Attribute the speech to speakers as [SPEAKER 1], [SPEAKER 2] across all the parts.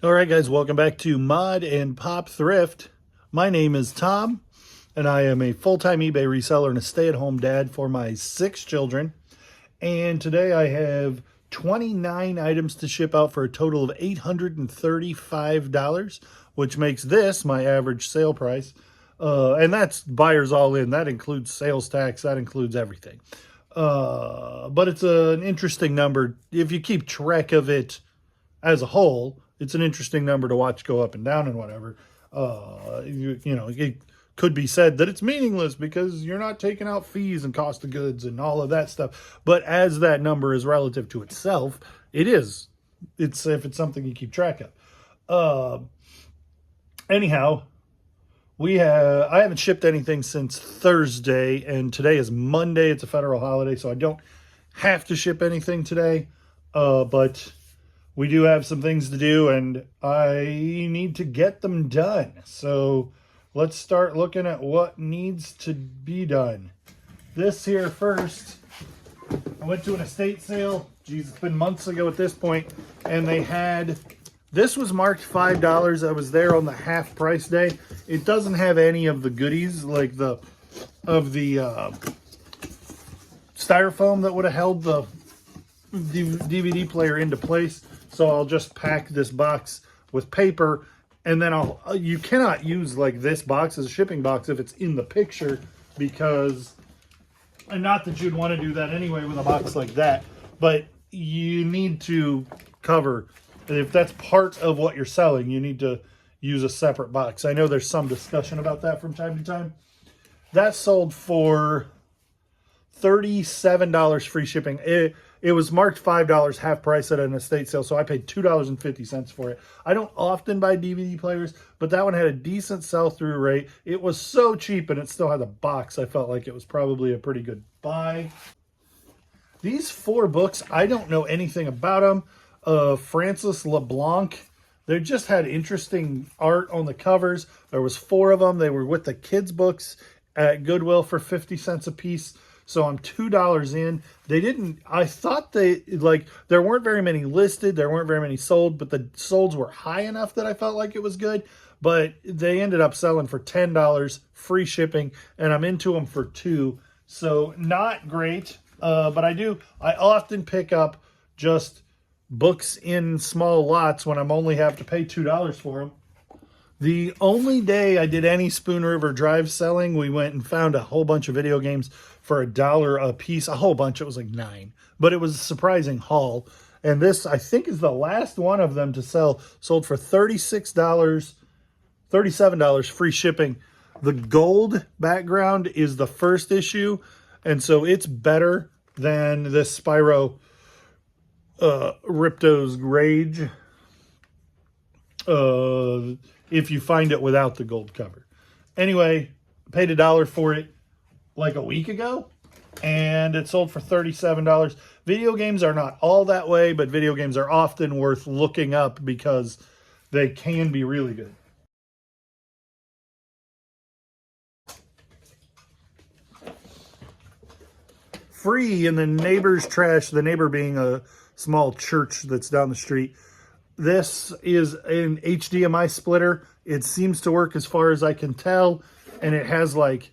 [SPEAKER 1] All right, guys, welcome back to Mod and Pop Thrift. My name is Tom, and I am a full-time eBay reseller and a stay-at-home dad for my 6 children. And today I have 29 items to ship out for a total of $835, which makes this my average sale price. And that's buyers all in. That includes sales tax. That includes everything. But it's an interesting number. If you keep track of it as a whole, it's an interesting number to watch go up and down and whatever. You know, it could be said that it's meaningless because you're not taking out fees and cost of goods and all of that stuff. But as that number is relative to itself, it is. It's if it's something you keep track of. Anyhow, I haven't shipped anything since Thursday, and today is Monday. It's a federal holiday, so I don't have to ship anything today. But we do have some things to do, and I need to get them done. So let's start looking at what needs to be done. This here first, I went to an estate sale. Geez, it's been months ago at this point, and they had, this was marked $5. I was there on the half price day. It doesn't have any of the goodies, like the styrofoam that would have held the DVD player into place. So I'll just pack this box with paper, and then you cannot use like this box as a shipping box if it's in the picture, because, and not that you'd want to do that anyway with a box like that, but you need to cover, if that's part of what you're selling, you need to use a separate box. I know there's some discussion about that from time to time. That sold for $37 free shipping. It was marked $5 half price at an estate sale, so I paid $2.50 for it. I don't often buy DVD players, but that one had a decent sell-through rate. It was so cheap, and it still had the box. I felt like it was probably a pretty good buy. These 4 books, I don't know anything about them. Francis LeBlanc, they just had interesting art on the covers. There was 4 of them. They were with the kids' books at Goodwill for 50 cents a piece. So I'm $2 in. They didn't, I thought they, like, there weren't very many listed. There weren't very many sold, but the solds were high enough that I felt like it was good. But they ended up selling for $10, free shipping, and I'm into them for $2. So not great, but I often pick up just books in small lots when I'm only have to pay $2 for them. The only day I did any Spoon River Drive selling, we went and found a whole bunch of video games for $1 a piece. A whole bunch. It was like 9. But it was a surprising haul. And this, I think, is the last one of them to sell. Sold for $36, $37 free shipping. The gold background is the first issue. And so it's better than this Spyro Ripto's Rage. If you find it without the gold cover. Anyway, paid $1 for it like a week ago, and it sold for $37. Video games are not all that way, but video games are often worth looking up because they can be really good. Free in the neighbor's trash, the neighbor being a small church that's down the street. This is an HDMI splitter. It seems to work as far as I can tell, and it has like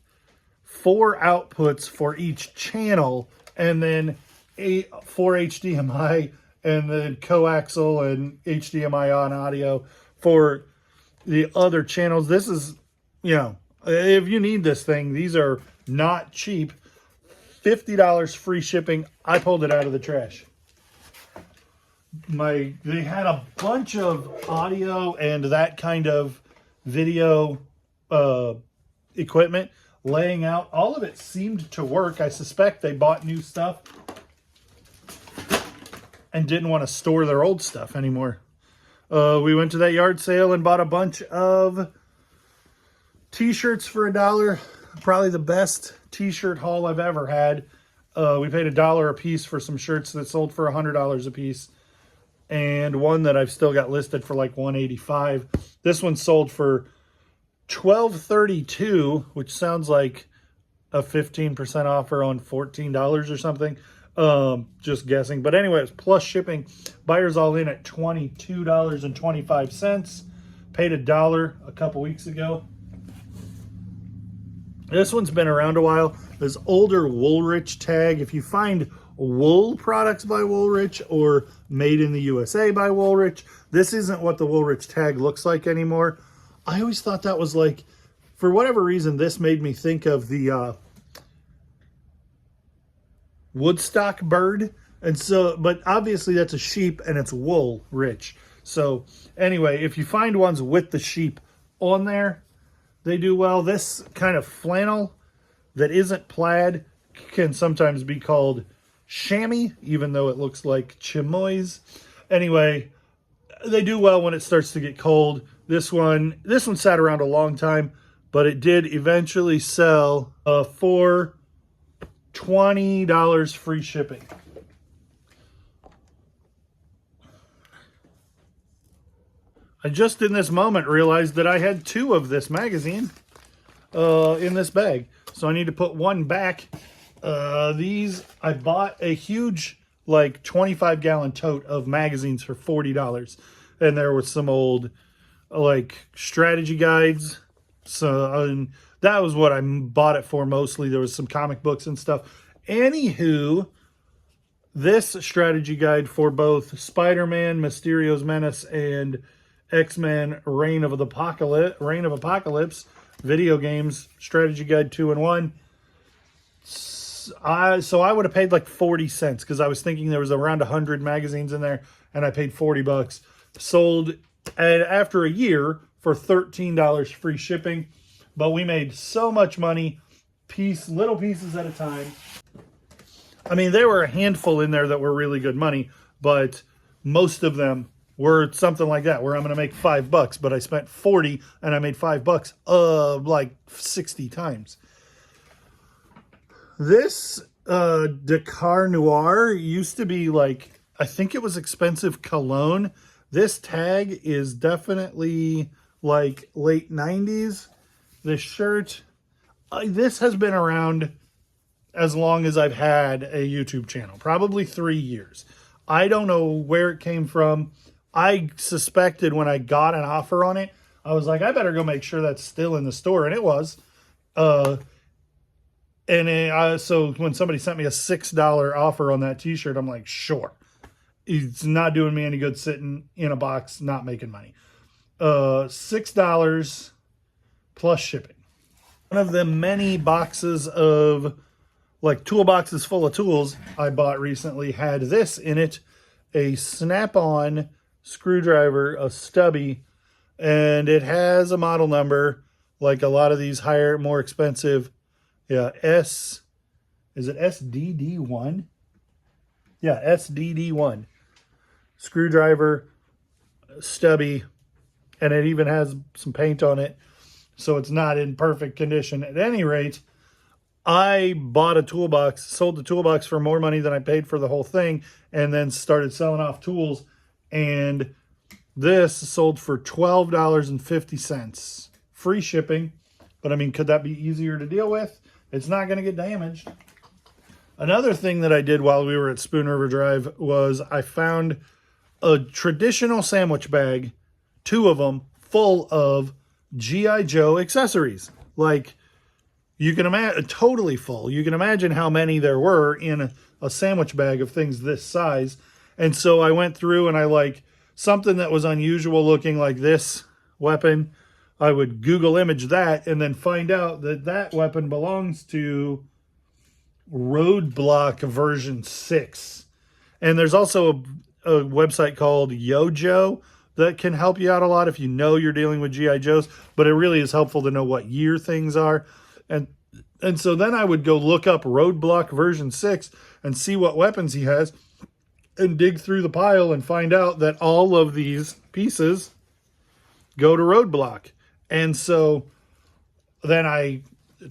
[SPEAKER 1] 4 outputs for each channel, and then 4 HDMI, and then coaxial and HDMI on audio for the other channels. This is, you know, if you need this thing, these are not cheap. $50 free shipping. I pulled it out of the trash. They had a bunch of audio and that kind of video equipment laying out. All of it seemed to work. I suspect they bought new stuff and didn't want to store their old stuff anymore. We went to that yard sale and bought a bunch of t-shirts for $1. Probably the best t-shirt haul I've ever had. We paid $1 a piece for some shirts that sold for $100 a piece. And one that I've still got listed for like $185. This one sold for $12.32, which sounds like a 15% offer on $14 or something. Just guessing. But anyway, it's plus shipping. Buyers all in at $22.25. Paid $1 a couple weeks ago. This one's been around a while. This older Woolrich tag. If you find wool products by Woolrich or made in the USA by Woolrich, this isn't what the Woolrich tag looks like anymore. I always thought that was like, for whatever reason, this made me think of the Woodstock bird. And so, but obviously that's a sheep and it's wool rich. So anyway, if you find ones with the sheep on there, they do well. This kind of flannel that isn't plaid can sometimes be called chamois, even though it looks like chamois. Anyway, they do well when it starts to get cold. This one sat around a long time, but it did eventually sell for $20 free shipping. I just in this moment realized that I had 2 of this magazine in this bag. So I need to put one back. These, I bought a huge, like 25-gallon tote of magazines for $40. And there was some old, like, strategy guides. So and that was what I bought it for mostly. There was some comic books and stuff. Anywho, this strategy guide for both Spider-Man, Mysterio's Menace, and X-Men Reign of Apocalypse, video games, strategy guide 2-in-1. So I would have paid like 40 cents because I was thinking there was around 100 magazines in there, and I paid 40 bucks. Sold and after a year for $13 free shipping. But we made so much money, little pieces at a time. I mean, there were a handful in there that were really good money, but most of them were something like that, where I'm going to make $5, but I spent 40 and I made $5, like 60 times. This Dakar Noir used to be like, I think it was expensive cologne. This tag is definitely like late 90s. This shirt, this has been around as long as I've had a YouTube channel, probably 3 years. I don't know where it came from. I suspected when I got an offer on it, I was like, I better go make sure that's still in the store. And it was. So when somebody sent me a $6 offer on that t-shirt, I'm like, sure. It's not doing me any good sitting in a box, not making money. $6 plus shipping. One of the many boxes of, like, toolboxes full of tools I bought recently had this in it. A snap-on screwdriver, a stubby, and it has a model number like a lot of these higher, more expensive. Yeah, is it SDD1? Yeah, SDD1 screwdriver, stubby, and it even has some paint on it, so it's not in perfect condition. At any rate, I bought a toolbox, sold the toolbox for more money than I paid for the whole thing, and then started selling off tools. And this sold for $12.50. Free shipping. But I mean, could that be easier to deal with? It's not going to get damaged. Another thing that I did while we were at Spoon River Drive was I found a traditional sandwich bag, 2 of them, full of G.I. Joe accessories. Like, you can imagine, totally full. You can imagine how many there were in a sandwich bag of things this size. And so I went through and I like something that was unusual looking, like this weapon. I would Google image that and then find out that that weapon belongs to Roadblock version 6. And there's also a website called Yojo that can help you out a lot if you know you're dealing with G.I. Joes. But it really is helpful to know what year things are. And so then I would go look up Roadblock version 6 and see what weapons he has, and dig through the pile and find out that all of these pieces go to Roadblock. And so then I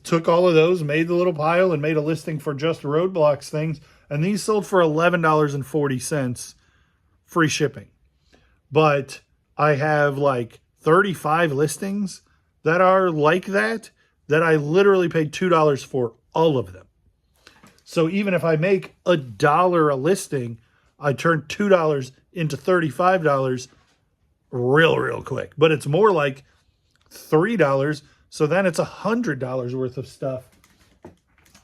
[SPEAKER 1] took all of those, made the little pile, and made a listing for just Roadblock's things. And these sold for $11.40, free shipping. But I have like 35 listings that are like that I literally paid $2 for all of them. So even if I make $1 a listing, I turn $2 into $35 real quick. But it's more like $3. So then it's $100 worth of stuff.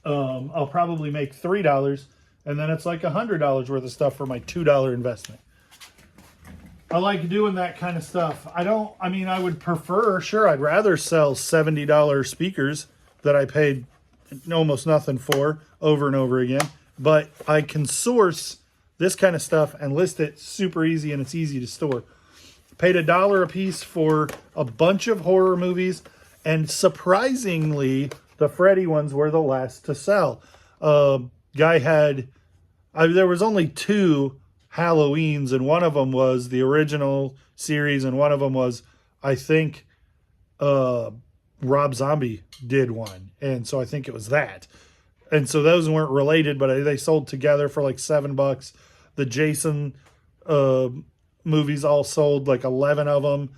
[SPEAKER 1] I'll probably make $3, and then it's like $100 worth of stuff for my $2 investment. I like doing that kind of stuff. I mean, I would prefer, sure, I'd rather sell $70 speakers that I paid almost nothing for over and over again, but I can source this kind of stuff and list it super easy, and it's easy to store. Paid $1 a piece for a bunch of horror movies, and surprisingly, the Freddy ones were the last to sell. Guy had, there was only 2 Halloweens, and one of them was the original series, and one of them was, I think, Rob Zombie did one, and so I think it was that. And so those weren't related, but they sold together for like $7. The Jason movies all sold, like 11 of them,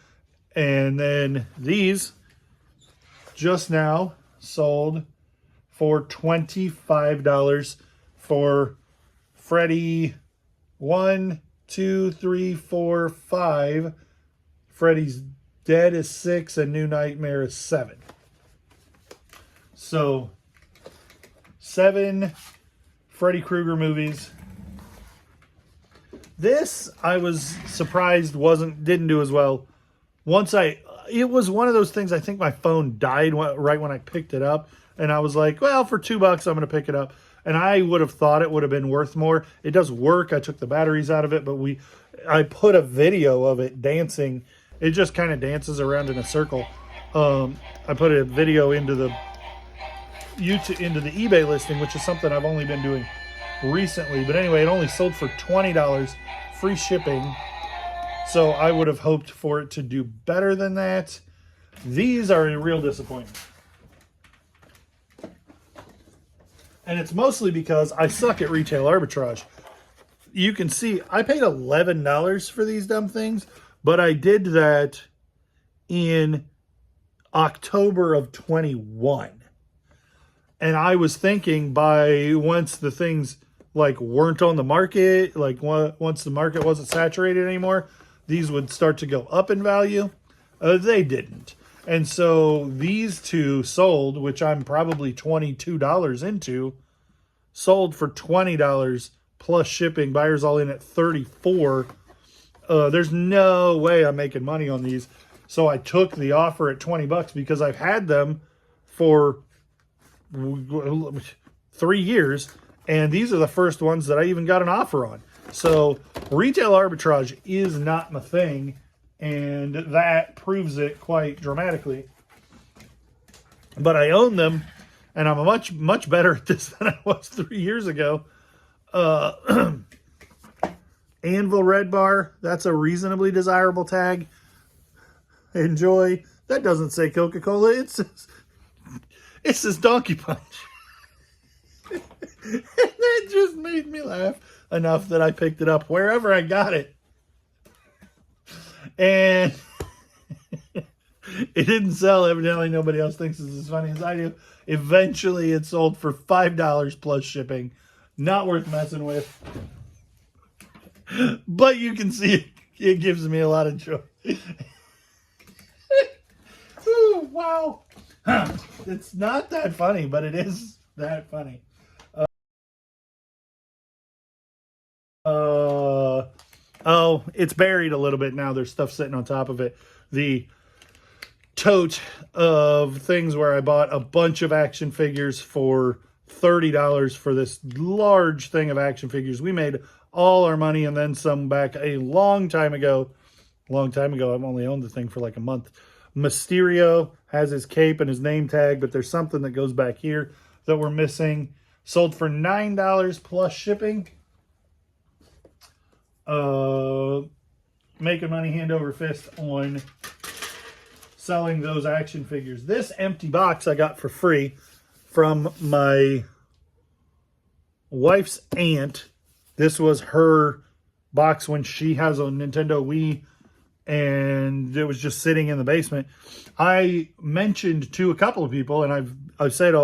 [SPEAKER 1] and then these just now sold for $25 for Freddy 1, 2, 3, 4, 5. Freddy's Dead is 6 and New Nightmare is 7. So 7 Freddy Krueger movies. This, I was surprised didn't do as well. It was one of those things, I think my phone died right when I picked it up, and I was like, well, for $2 I'm going to pick it up. And I would have thought it would have been worth more. It does work. I took the batteries out of it, but I put a video of it dancing. It just kind of dances around in a circle. I put a video into the eBay listing, which is something I've only been doing recently. But anyway, it only sold for $20, free shipping. So I would have hoped for it to do better than that. These are a real disappointment. And it's mostly because I suck at retail arbitrage. You can see I paid $11 for these dumb things, but I did that in October of 21. And I was thinking once the things like weren't on the market, like once the market wasn't saturated anymore, these would start to go up in value. They didn't. And so these 2 sold, which I'm probably $22 into, sold for $20 plus shipping. Buyers all in at $34. There's no way I'm making money on these. So I took the offer at $20 because I've had them for 3 years, and these are the first ones that I even got an offer on. So retail arbitrage is not my thing, and that proves it quite dramatically. But I own them, and I'm much better at this than I was 3 years ago. Anvil Red Bar, that's a reasonably desirable tag. Enjoy. That doesn't say Coca-Cola. It says Donkey Punch. And that just made me laugh enough that I picked it up wherever I got it. And it didn't sell. Evidently, nobody else thinks it's as funny as I do. Eventually, it sold for $5 plus shipping. Not worth messing with. But you can see it gives me a lot of joy. Ooh, wow. It's not that funny, but it is that funny. Oh, it's buried a little bit now. There's stuff sitting on top of it. The tote of things where I bought a bunch of action figures for $30 for this large thing of action figures. We made all our money and then some back a long time ago. I've only owned the thing for like a month. Mysterio has his cape and his name tag, but there's something that goes back here that we're missing. Sold for $9 plus shipping. Making money hand over fist on selling those action figures. This empty box I got for free from my wife's aunt. This was her box when she has a Nintendo Wii, and it was just sitting in the basement. I mentioned to a couple of people, and I've said,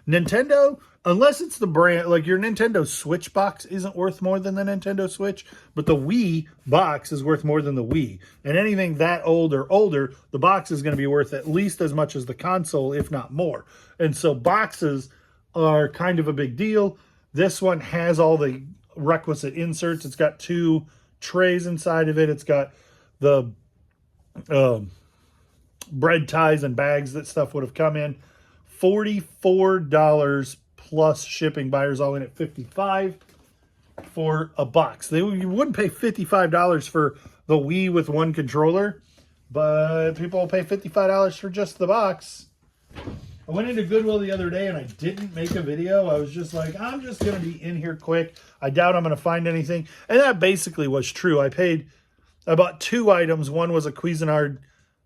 [SPEAKER 1] Nintendo, unless it's the brand, like your Nintendo Switch box isn't worth more than the Nintendo Switch, but the Wii box is worth more than the Wii. And anything that old or older, the box is going to be worth at least as much as the console, if not more. And so boxes are kind of a big deal. This one has all the requisite inserts. It's got 2 trays inside of it. It's got the bread ties and bags that stuff would have come in. $44 plus shipping. Buyers all in at $55 for a box. You wouldn't pay $55 for the Wii with 1 controller, but people will pay $55 for just the box. I went into Goodwill the other day and I didn't make a video. I was just like, I'm just going to be in here quick. I doubt I'm going to find anything. And that basically was true. I bought 2 items. One was a Cuisinart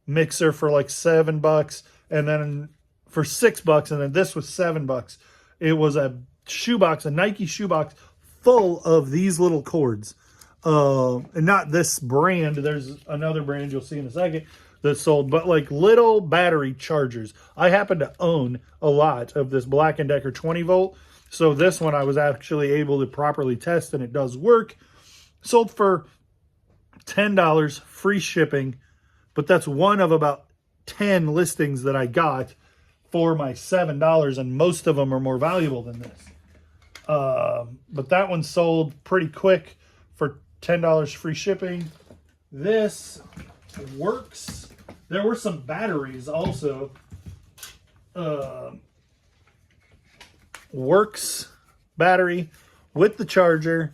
[SPEAKER 1] mixer for like $7, and then for $6, and then this was $7. It was a shoebox, a Nike shoebox full of these little cords. And not this brand. There's another brand you'll see in a second that sold, but like little battery chargers. I happen to own a lot of this Black & Decker 20 volt. So this one I was actually able to properly test, and it does work. Sold for $10, free shipping, but that's one of about 10 listings that I got for my $7, and most of them are more valuable than this. But that one sold pretty quick for $10 free shipping. This works. There were some batteries also. Works battery with the charger.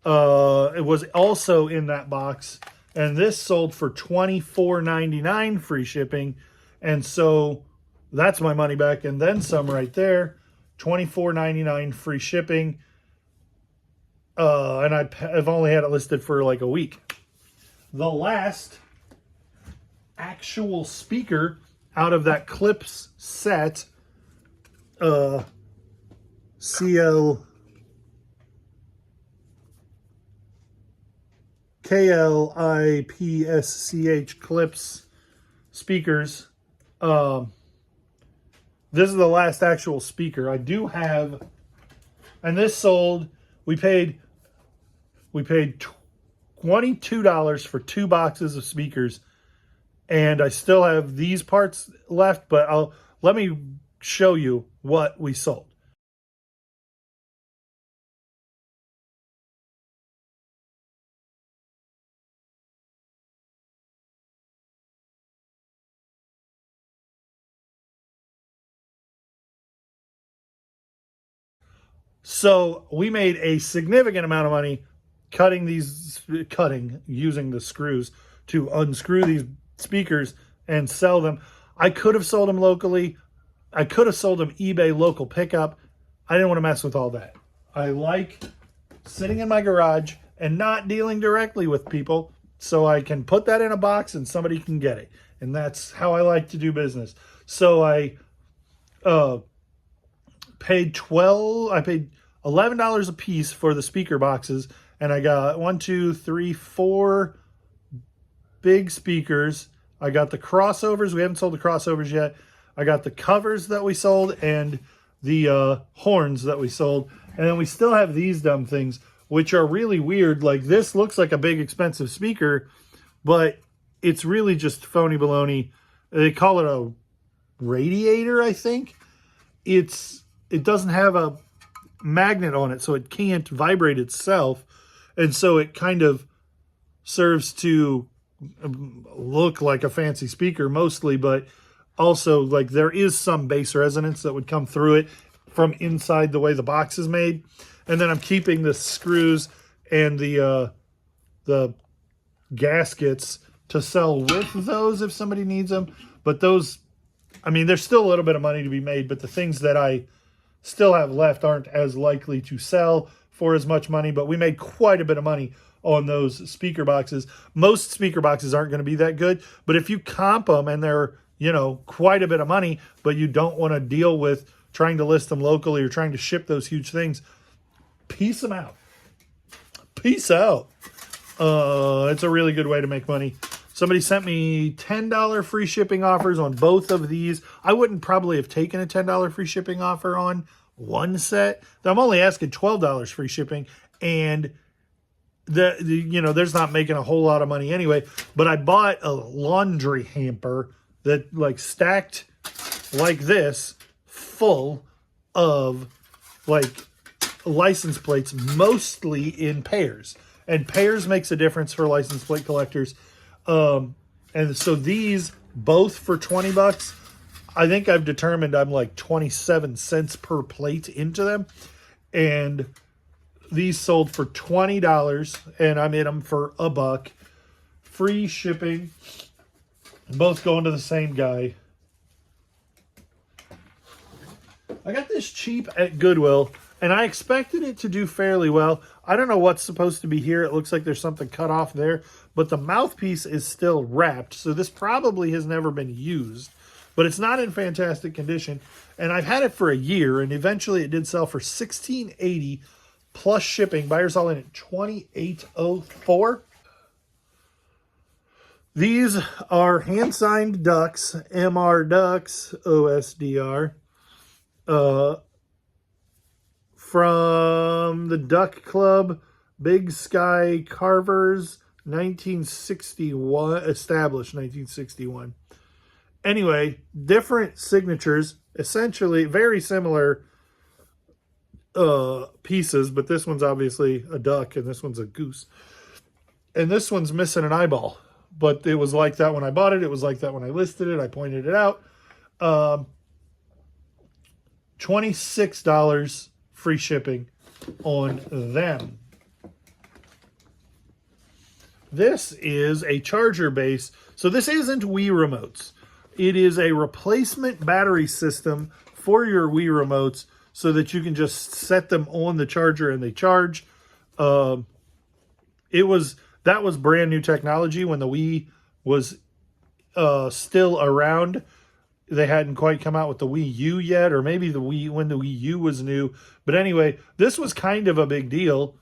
[SPEAKER 1] It was also in that box, and this sold for $24.99 free shipping, and so that's my money back and then some right there. $24.99 free shipping, and I've only had it listed for like a week. The last actual speaker out of that clips set, KLIPSCH clips speakers. This is the last actual speaker. I do have, and this sold, we paid $22 for 2 boxes of speakers, and I still have these parts left, but let me show you what we sold. So we made a significant amount of money using the screws to unscrew these speakers and sell them. I could have sold them locally. I could have sold them eBay local pickup. I didn't want to mess with all that. I like sitting in my garage and not dealing directly with people, so I can put that in a box and somebody can get it. And that's how I like to do business. So I paid $11 a piece for the speaker boxes, and I got 4 big speakers. I got the crossovers. We haven't sold the crossovers yet. I got the covers that we sold and the horns that we sold. And then we still have these dumb things, which are really weird. Like, this looks like a big expensive speaker, but it's really just phony baloney. They call it a radiator, I think. It doesn't have a magnet on it, so it can't vibrate itself, and so it kind of serves to look like a fancy speaker mostly, but also like there is some bass resonance that would come through it from inside the way the box is made. And then I'm keeping the screws and the gaskets to sell with those if somebody needs them. But those, I mean, there's still a little bit of money to be made, but the things that I still have left aren't as likely to sell for as much money. But we made quite a bit of money on those speaker boxes. Most speaker boxes aren't going to be that good, but if you comp them and they're, you know, quite a bit of money, but you don't want to deal with trying to list them locally or trying to ship those huge things, piece them out. Peace out. It's a really good way to make money. Somebody sent me $10 free shipping offers on both of these. I wouldn't probably have taken a $10 free shipping offer on one set. I'm only asking $12 free shipping, and there's not making a whole lot of money anyway. But I bought a laundry hamper that like stacked like this, full of like license plates, mostly in pairs. And pairs makes a difference for license plate collectors. And so these both for $20. I think I've determined I'm like 27 cents per plate into them. And these sold for $20, and I'm in them for $1. Free shipping. Both going to the same guy. I got this cheap at Goodwill, and I expected it to do fairly well. I don't know what's supposed to be here. It looks like there's something cut off there, but the mouthpiece is still wrapped, so this probably has never been used, but it's not in fantastic condition. And I've had it for a year, and eventually it did sell for $16.80 plus shipping. Buyers all in at $28.04. These are hand-signed ducks, MR Ducks, OSDR, from the Duck Club, Big Sky Carvers, 1961, established 1961. Anyway, different signatures, essentially very similar pieces, but this one's obviously a duck and this one's a goose. And this one's missing an eyeball. But it was like that when I bought it. It was like that when I listed it. I pointed it out. $26 free shipping on them. This is a charger base. So this isn't Wii remotes. It is a replacement battery system for your Wii remotes so that you can just set them on the charger and they charge. That was brand new technology when the Wii was still around. They hadn't quite come out with the Wii U yet, or maybe when the Wii U was new. But anyway, this was kind of a big deal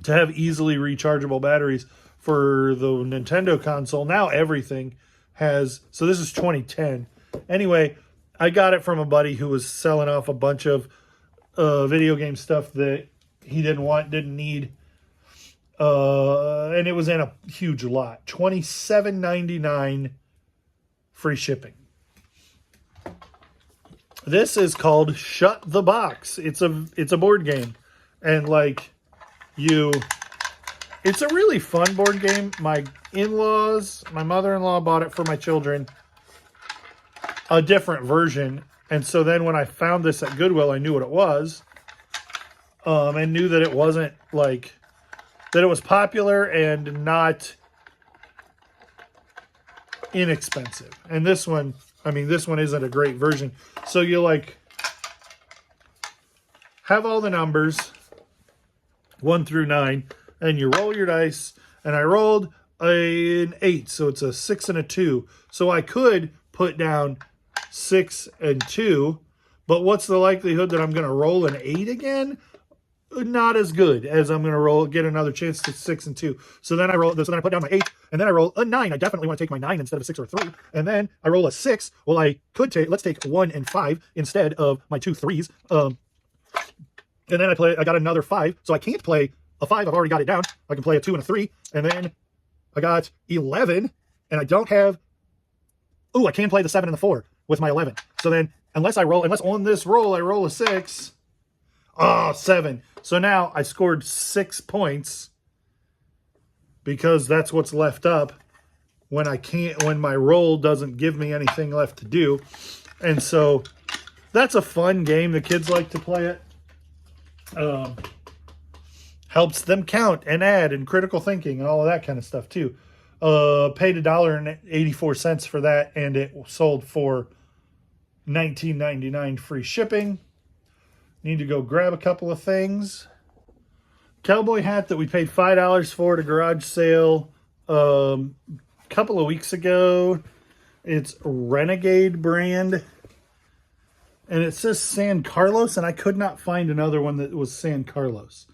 [SPEAKER 1] to have easily rechargeable batteries for the Nintendo console. Now everything has, so this is 2010. Anyway, I got it from a buddy who was selling off a bunch of video game stuff that he didn't need. And it was in a huge lot. $27.99 free shipping. This is called Shut the Box. It's a board game. And like it's a really fun board game. My mother-in-law bought it for my children. A different version. And so then when I found this at Goodwill, I knew what it was. And knew that it wasn't like, that it was popular and not inexpensive. And this one isn't a great version. So you like have all the numbers 1 through 9 and you roll your dice, and I rolled an 8, so it's a 6 and a 2. So I could put down 6 and 2, but what's the likelihood that I'm going to roll an 8 again? Not as good as I'm going to get another chance to 6 and 2. So then I put down my 8, and then I roll a 9. I definitely want to take my 9 instead of a 6 or 3. And then I roll a 6. Well, let's take 1 and 5 instead of my 2 3s. And then I got another 5. So I can't play a 5. I've already got it down. I can play a 2 and a 3. And then I got 11, and I don't have, I can play the 7 and the 4 with my 11. So then, unless on this roll I roll a 6, 7. So now I scored 6 points because that's what's left up when my roll doesn't give me anything left to do. And so that's a fun game. The kids like to play it. Helps them count and add and critical thinking and all of that kind of stuff too. Paid $1.84 for that, and it sold for $19.99 free shipping. Need to go grab a couple of things. Cowboy hat that we paid $5 for at a garage sale a couple of weeks ago. It's Renegade brand. And it says San Carlos, and I could not find another one that was San Carlos,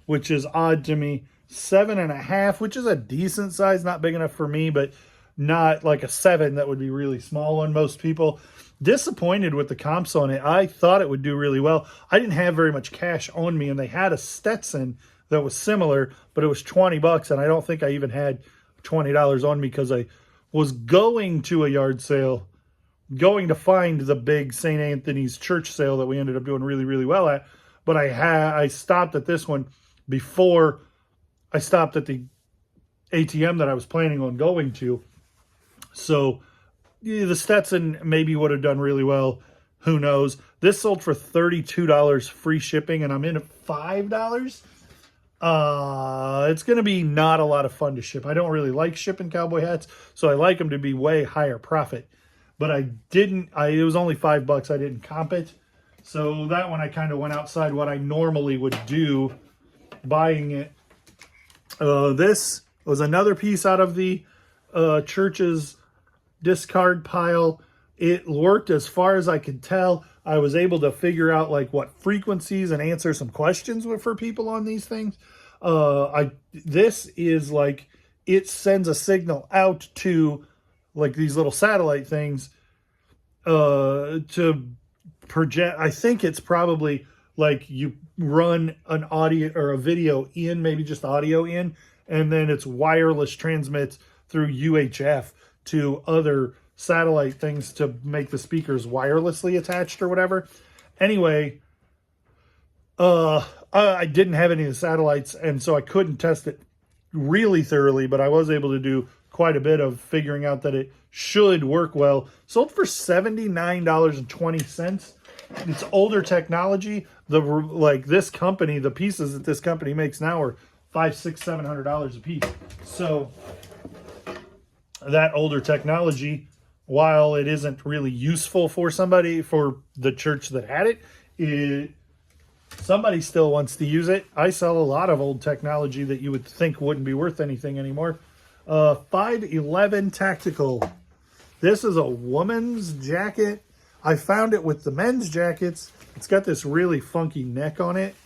[SPEAKER 1] which is odd to me. 7.5, which is a decent size, not big enough for me, but not like a 7 that would be really small on most people. Disappointed with the comps on it. I thought it would do really well. I didn't have very much cash on me, and they had a Stetson that was similar, but it was 20 bucks, and I don't think I even had $20 on me because I was going to a yard sale, going to find the big St. Anthony's church sale that we ended up doing really, really well at. But I stopped at this one before I stopped at the ATM that I was planning on going to. So yeah, the Stetson maybe would have done really well. Who knows? This sold for $32 free shipping, and I'm in at $5. It's going to be not a lot of fun to ship. I don't really like shipping cowboy hats, so I like them to be way higher profit. But it was only $5. I didn't comp it. So that one I kind of went outside what I normally would do buying it. This was another piece out of the church's discard pile. It worked as far as I could tell. I was able to figure out like what frequencies and answer some questions for people on these things. This is like, it sends a signal out to like these little satellite things to project. I think it's probably like you run an audio or a video in, maybe just audio in, and then it's wireless transmits through UHF to other satellite things to make the speakers wirelessly attached or whatever. Anyway, I didn't have any of the satellites, and so I couldn't test it really thoroughly, but I was able to do quite a bit of figuring out that it should work well. Sold for $79.20. It's older technology. This company, the pieces that this company makes now are $500, $600, $700 a piece. So that older technology, while it isn't really useful for the church that had it, somebody still wants to use it. I sell a lot of old technology that you would think wouldn't be worth anything anymore. 511 Tactical. This is a woman's jacket. I found it with the men's jackets. It's got this really funky neck on it.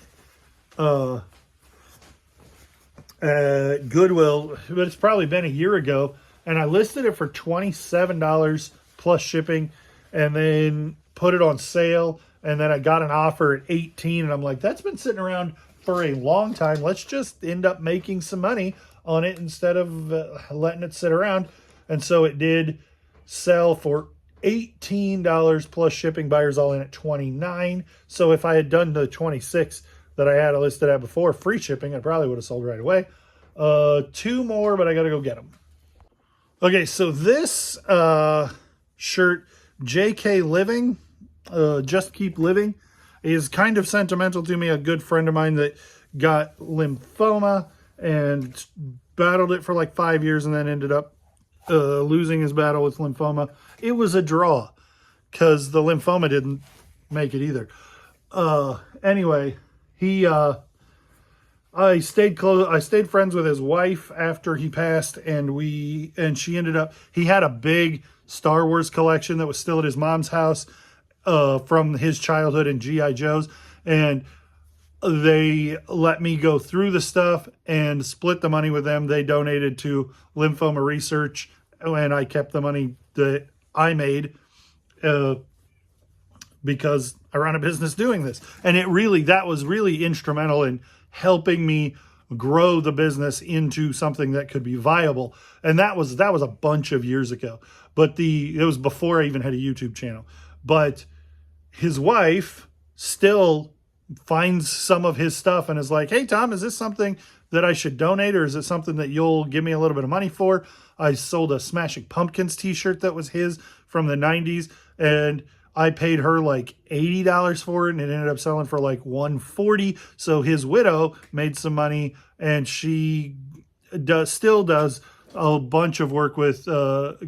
[SPEAKER 1] Goodwill, but it's probably been a year ago. And I listed it for $27 plus shipping, and then put it on sale. And then I got an offer at $18, and I'm like, that's been sitting around for a long time. Let's just end up making some money on it instead of letting it sit around. And so it did sell for $18 plus shipping. Buyers all in at $29. So if I had done the $26 that I had listed at before, free shipping, I probably would have sold right away. 2 more, but I got to go get them. Okay, so this shirt, JK Living, Just Keep Living, is kind of sentimental to me. A good friend of mine that got lymphoma and battled it for like 5 years and then ended up losing his battle with lymphoma. It was a draw because the lymphoma didn't make it either. Anyway, I stayed close. I stayed friends with his wife after he passed, and she ended up, he had a big Star Wars collection that was still at his mom's house from his childhood and G.I. Joes. And they let me go through the stuff and split the money with them. They donated to lymphoma research, and I kept the money that I made because I run a business doing this. And that was really instrumental in helping me grow the business into something that could be viable. And that was a bunch of years ago. But it was before I even had a YouTube channel. But his wife still finds some of his stuff and is like, hey, Tom, is this something that I should donate, or is it something that you'll give me a little bit of money for? I sold a Smashing Pumpkins t-shirt that was his from the 90s, and I paid her like $80 for it, and it ended up selling for like $140. So his widow made some money, and she still does a bunch of work with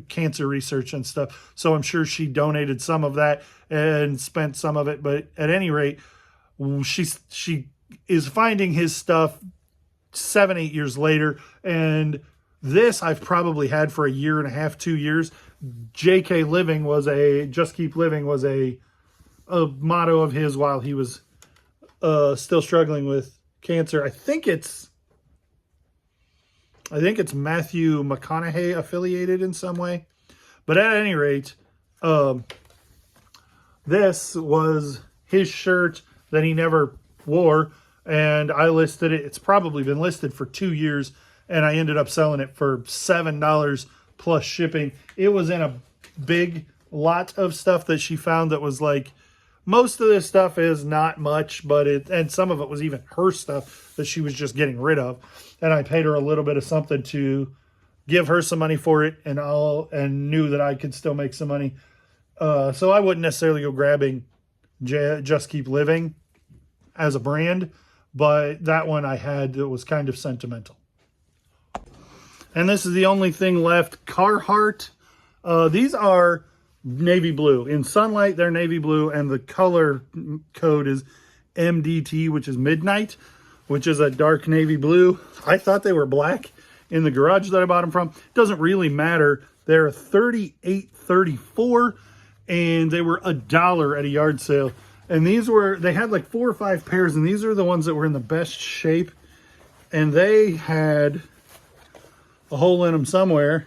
[SPEAKER 1] cancer research and stuff. So I'm sure she donated some of that and spent some of it. But at any rate, she is finding his stuff 7-8 years later, and this I've probably had for a year and a half, 2 years. JK Living Just Keep Living was a motto of his while he was still struggling with cancer. I think it's I think it's Matthew McConaughey affiliated in some way. But at any rate, this was his shirt that he never wore, and I listed it. It's probably been listed for 2 years, and I ended up selling it for $7 plus shipping. It was in a big lot of stuff that she found that was like, most of this stuff is not much, but and some of it was even her stuff that she was just getting rid of. And I paid her a little bit of something to give her some money for it, and knew that I could still make some money. So I wouldn't necessarily go grabbing Just Keep Living as a brand, but that one I had that was kind of sentimental. And this is the only thing left. Carhartt. These are navy blue. In sunlight, they're navy blue, and the color code is MDT, which is midnight, which is a dark navy blue. I thought they were black in the garage that I bought them from. It doesn't really matter. They're $38.34, and they were $1 at a yard sale. And they had like 4 or 5 pairs, and these are the ones that were in the best shape. And they had a hole in them somewhere.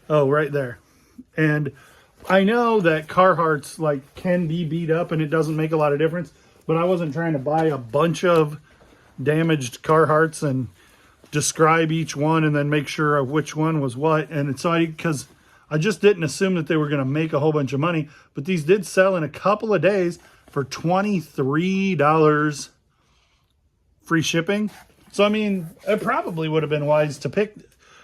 [SPEAKER 1] Oh, right there. And I know that Carhartt's like can be beat up and it doesn't make a lot of difference, but I wasn't trying to buy a bunch of damaged Carhartts and describe each one and then make sure of which one was what. And so because I just didn't assume that they were going to make a whole bunch of money, but these did sell in a couple of days for $23 free shipping. So, I mean, it probably would have been wise to pick.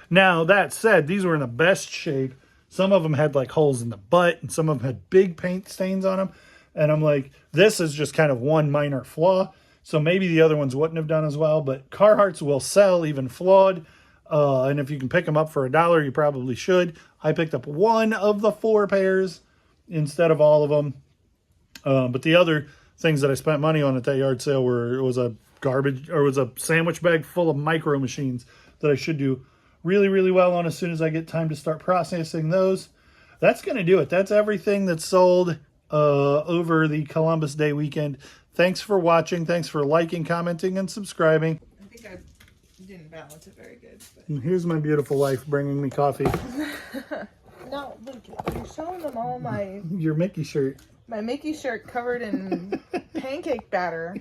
[SPEAKER 1] Now, that said, these were in the best shape. Some of them had like holes in the butt, and some of them had big paint stains on them. And I'm like, this is just kind of one minor flaw. So maybe the other ones wouldn't have done as well. But Carhartts will sell even flawed. And if you can pick them up for $1, you probably should. I picked up one of the 4 pairs instead of all of them. But the other things that I spent money on at that yard sale was a sandwich bag full of micro machines that I should do really, really well on as soon as I get time to start processing those. That's going to do it. That's everything that's sold over the Columbus Day weekend. Thanks for watching. Thanks for liking, commenting, and subscribing.
[SPEAKER 2] I think I didn't balance it very good. But...
[SPEAKER 1] And here's my beautiful wife bringing me coffee.
[SPEAKER 2] No, look, you're showing them all
[SPEAKER 1] Your Mickey shirt.
[SPEAKER 2] My Mickey shirt covered in pancake batter.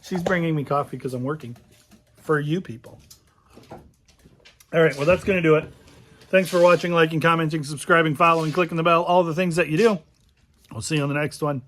[SPEAKER 1] She's bringing me coffee because I'm working for you people. All right, well, that's going to do it. Thanks for watching, liking, commenting, subscribing, following, clicking the bell, all the things that you do. I'll see you on the next one.